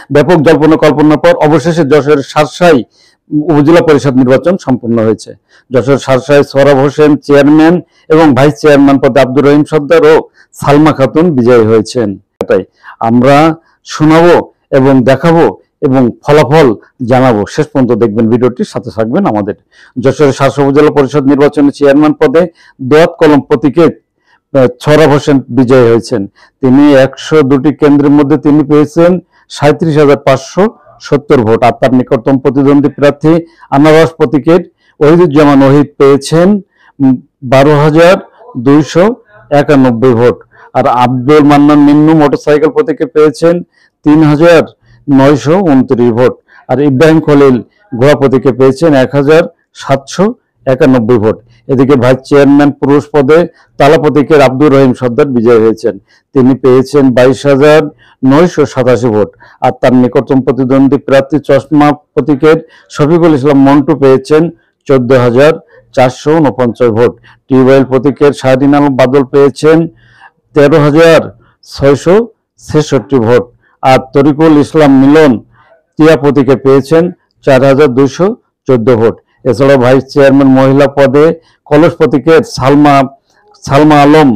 ব্যাপক জল্পনা কল্পনার পর অবশেষে যশোরের সারসাই উপজেলা পরিষদ নির্বাচন সম্পন্ন হয়েছে। যশোর সারসাই সোহরাব হোসেন চেয়ারম্যান এবং ভাইস চেয়ারম্যান পদে আব্দুর রহিম সর্দার ও সালমা খাতুন বিজয়ী হয়েছেন। এটাই আমরা শোনাবো এবং দেখাবো এবং ফলাফল জানাবো। শেষ পর্যন্ত দেখবেন, ভিডিওটির সাথে থাকবেন আমাদের। যশোরের সারসাই উপজেলা পরিষদ নির্বাচনে চেয়ারম্যান পদে দোয়াত কলম প্রতীকে সোহরাব হোসেন বিজয়ী হয়েছেন। তিনি 102টি কেন্দ্রের মধ্যে তিনি পেয়েছেন 37,570 ভোট। আর তার নিকটতম প্রতিদ্বন্দ্বী প্রার্থী আনারস প্রতীকের ওহিদুজ্জামান ওহিদ পেয়েছেন 12,291 ভোট। আর আব্দুল মান্নান মিন্নু মোটরসাইকেল প্রতীকে পেয়েছেন 3,929 ভোট। আর ইব্রাহিম খলিল ঘোড়া প্রতীকে পেয়েছেন 1,791 ভোট। এদিকে ভাইস চেয়ারম্যান পুরুষ পদে তালা প্রতীকের আব্দুর রহিম সর্দার বিজয়ী হয়েছেন। তিনি পেয়েছেন 22,987 ভোট। আর তার নিকটতম প্রতিদ্বন্দ্বী প্রার্থী চশমা প্রতীকের শফিকুল ইসলাম মন্টু পেয়েছেন 14,449 ভোট। টিউবওয়েল প্রতীকের শাহদিন আলম বাদল পেয়েছেন 13,666 ভোট। আর তরিকুল ইসলাম মিলন টিয়া প্রতীকে পেয়েছেন 4,214 ভোট। এছাড়াও ভাইস চেয়ারম্যান মহিলা পদে কলস প্রতীকের সালমা আলম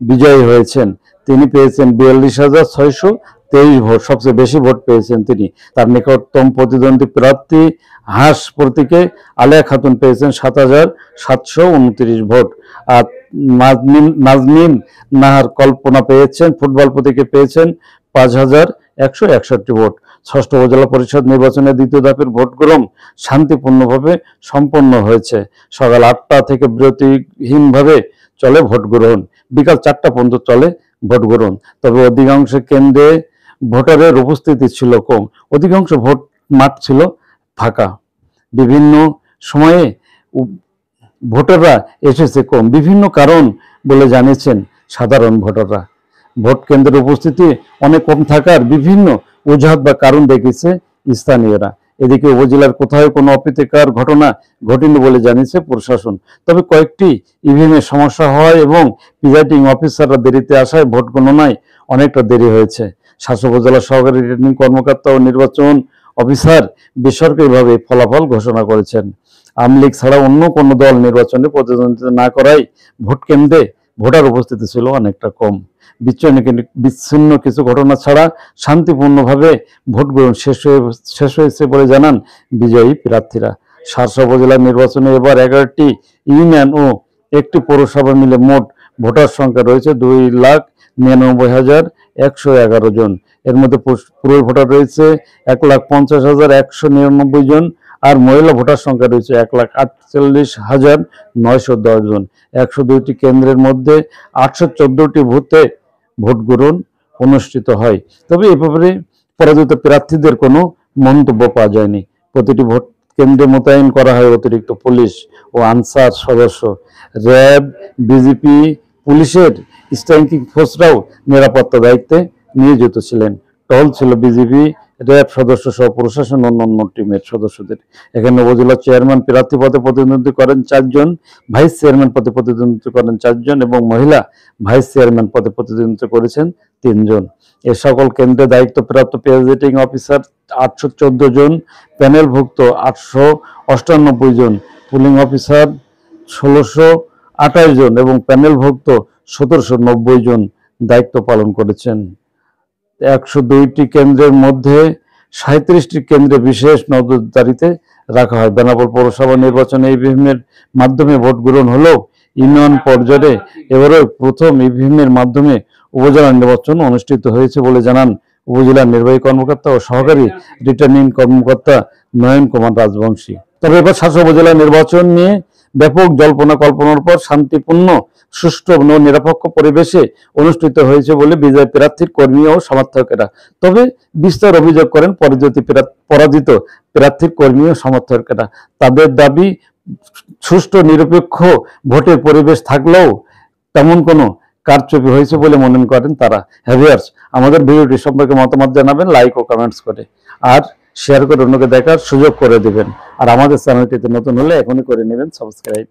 বিজয়ী হয়েছেন। তিনি পেয়েছেন 42,623 ভোট, সবচেয়ে বেশি ভোট পেয়েছেন তিনি। তার নিকটতম প্রতিদ্বন্দ্বী প্রার্থী হাঁস প্রতীকে আলেয়া খাতুন পেয়েছেন 7,729 ভোট। আর নাজমিন নাহার কল্পনা পেয়েছেন ফুটবল প্রতীকে পেয়েছেন 5,161 ভোট। ষষ্ঠ উপজেলা পরিষদ নির্বাচনের দ্বিতীয় ধাপের ভোট গ্রহণ শান্তিপূর্ণভাবে সম্পন্ন হয়েছে। সকাল 8টা থেকে বিরতিহীনভাবে চলে ভোট গ্রহণ, বিকাল 4টা পর্যন্ত চলে ভোট গ্রহণ। তবে অধিকাংশ কেন্দ্রে ভোটারের উপস্থিতি ছিল কম, অধিকাংশ ভোট মাঠ ছিল ফাঁকা। বিভিন্ন সময়ে ভোটাররা এসেছে কম, বিভিন্ন কারণ বলে জানিয়েছেন সাধারণ ভোটাররা। ভোট কেন্দ্রের উপস্থিতি অনেক কম থাকার বিভিন্ন অজুহাত বা কারণ দেখেছে স্থানীয়রা। এদিকে উপজেলার কোথাও কোনো অপ্রীতিকর ঘটনা ঘটেনি বলে জানিয়েছে প্রশাসন। তবে কয়েকটি ইভিএমের সমস্যা হয় এবং প্রিজাইডিং অফিসাররা দেরিতে আসায় ভোট গণনায় অনেকটা দেরি হয়েছে। শাসক উপজেলা সহকারী রিটার্নিং কর্মকর্তা ও নির্বাচন অফিসার বেসরকারিভাবে ফলাফল ঘোষণা করেছেন। আওয়ামী লীগ ছাড়া অন্য কোনো দল নির্বাচনে প্রতিদ্বন্দ্বিতা না করায় ভোট কেন্দ্রে ভোটার উপস্থিতি ছিল অনেকটা কম। বিচ্ছিন্ন কিছু ঘটনা ছাড়া শান্তিপূর্ণভাবে ভোট গ্রহণ শেষ হয়েছে বলে জানান বিজয়ী প্রার্থীরা। সারসা উপজেলা নির্বাচনে এবার 11টি ইউনিয়ন ও একটি পৌরসভা মিলে মোট ভোটার সংখ্যা রয়েছে 2,99,111 জন। এর মধ্যে পুরুষ ভোটার রয়েছে 1,50,199 জন। আর মহিলা ভোটার সংখ্যা রয়েছে 1,48,910 জন। 102টি কেন্দ্রের মধ্যে 814টি বুথে ভোট গ্রহণ অনুষ্ঠিত হয়। তবে এ ব্যাপারে পরাজিত প্রার্থীদের কোনো মন্তব্য পাওয়া যায়নি। প্রতিটি ভোট কেন্দ্রে মোতায়েন করা হয় অতিরিক্ত পুলিশ ও আনসার সদস্য। র্যাব, বিজিপি, পুলিশের স্ট্রাইকিং ফোর্সরাও নিরাপত্তা দায়িত্বে নিয়োজিত ছিলেন। টহল ছিল বিজিবি, র্যাব সদস্য সহ প্রশাসন অন্যান্য টিমের সদস্যদের। এখানে উপজেলা চেয়ারম্যান প্রার্থী পদে প্রতিদ্বন্দ্বী করেন 4 জন, ভাইস চেয়ারম্যান পদে প্রতিদ্বন্দ্বিতা করেন 4 জন এবং মহিলা ভাইস চেয়ারম্যান পদে প্রতিদ্বন্দ্বিতা করেছেন 3 জন। এ সকল কেন্দ্রে দায়িত্বপ্রাপ্ত প্রেসিডিং অফিসার 814 জন, প্যানেলভুক্ত 898 জন, পুলিং অফিসার 1628 জন এবং প্যানেলভুক্ত 1790 জন দায়িত্ব পালন করেছেন। 102টি কেন্দ্রের মধ্যে 37টি কেন্দ্রে বিশেষ নজরদারিতে রাখা হয়। বেনাপোল পৌরসভা নির্বাচনে ইভিএমের মাধ্যমে ভোট গ্রহণ হলেও ইউনিয়ন পর্যায়ে এবারও প্রথম ইভিএমের মাধ্যমে উপজেলা নির্বাচন অনুষ্ঠিত হয়েছে বলে জানান উপজেলা নির্বাহী কর্মকর্তা ও সহকারী রিটার্নিং কর্মকর্তা নয়ন কুমার রাজবংশী। তবে এবার সারসা উপজেলা নির্বাচন নিয়ে ব্যাপক জল্পনা কল্পনার পর শান্তিপূর্ণ, সুষ্ঠু ও নিরপেক্ষ পরিবেশে অনুষ্ঠিত হয়েছে বলে বিজয় প্রার্থীর কর্মী ও সমর্থকেরা। তবে বিস্তর অভিযোগ করেন পরাজিত প্রার্থীর কর্মী ও সমর্থকেরা। তাদের দাবি, সুষ্ঠু নিরপেক্ষ ভোটের পরিবেশ থাকলেও তেমন কোনো কারচুপি হয়েছে বলে মনে করেন তারা। ভিউয়ার্স, আমাদের ভিডিওটি সম্পর্কে মতামত জানাবেন লাইক ও কমেন্টস করে, আর শেয়ার করে অন্যকে দেখার সুযোগ করে দেবেন। আর আমাদের চ্যানেলটিতে নতুন হলে এখনই করে নেবেন সাবস্ক্রাইব।